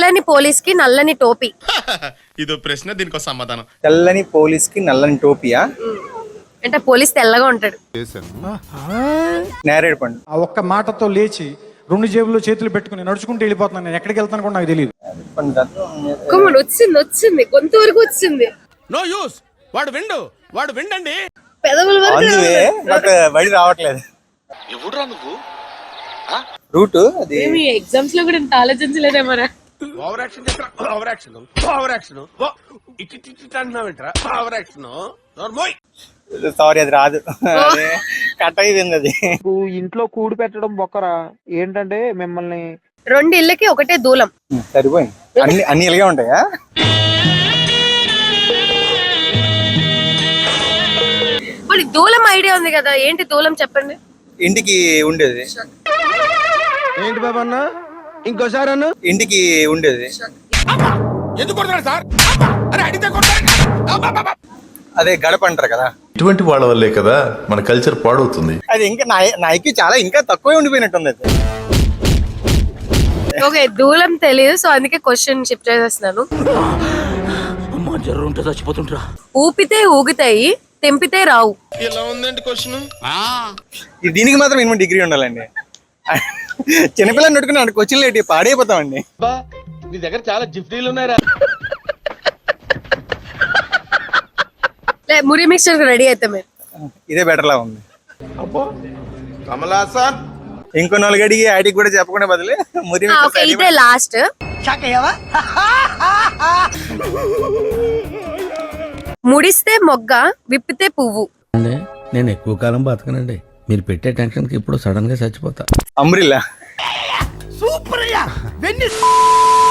తెల్లని పోలీస్ కి నల్లని టోపీ. ఇదో ప్రశ్న, దీనికి సమాధానం. తెల్లని పోలీస్ కి నల్లని టోపియా? అంటే పోలీస్ తెల్లగా ఉంటాడు. నేరేడు పండు. ఆ ఒక్క మాటతో లేచి 2 జేబుల్లో చేతులు పెట్టుకుని నడుచుకుంటూ వెళ్ళిపోతున్నాను. నేను ఎక్కడికి వెళ్తాను కూడా నాకు తెలియదు. వచ్చింది కొంత వరకు వచ్చింది. No use. వాడు విండండి. పెదవుల వరకు బడి రావట్లేదు. ఎవడురా నువ్వు? రూట్ అది. ఎగ్జామ్స్ లో కూడా ఇంత ఆలోచించలేదేమరా. ఓవర్ యాక్షన్ అంటున్నావేంట్రా? Over action. సారీ, అది రాదు. కట్ అయిపోయింది అది. ఇంట్లో కూడి పెట్టడం బొక్కరా. ఏంటంటే మిమ్మల్ని 2 ఇళ్ళకి ఒకటే దూలం. సరిపోయింది. అన్ని ఇలాగే ఉంటాయా? మరి దూలం ఐడియా ఉంది కదా, ఏంటి దూలం చెప్పండి. ఇంటికి ఉండేది. ఏంటి బాబా అన్న ఇంకోసారి అన్న? ఇంటికి ఉండేది. ఎందుకు కొడతాడు సార్? అరే అడిగితే కొడతాడు. అదే గడప అంటారు కదా. ఇటువంటి వాళ్ళ వల్లే కదా మన కల్చర్ పాడవుతుంది. అది ఇంకా నాయకి చాలా ఇంకా తక్కువే ఉండిపోయినట్టుంది అది. ఓకే, దూలం తెలియదు, సో అందుకే క్వశ్చన్ షిఫ్ట్ చేసేస్తున్నాను. ఊపితే ఊగుతాయి, తెంపితే రావు. ఇలా ఉందండి క్వశ్చన్. దీనికి మాత్రం మినిమం డిగ్రీ ఉండాలండి. చిన్నపిల్లని నడుకుని క్వశ్చన్ లేటి పాడైపోతామండి. నీ దగ్గర చాలా జిఫ్టీలు ఉన్నాయరా. మురి మిక్చర్ రెడీ అయితే మీరు. ఇదే బెటర్ లా ఉంది. కమలాసన్. ఇంకో 4 అడిగి ఆడికి కూడా చెప్పకుండా బదులు మురి మిక్చర్ ఇదే లాస్ట్. ముడిస్తే మొగ్గ, విప్పితే పువ్వు. నేను ఎక్కువ కాలం బతకనండి. మీరు పెట్టే టెన్షన్ కి ఇప్పుడు సడన్ గా చచ్చిపోతా. అంబ్రిల్లా.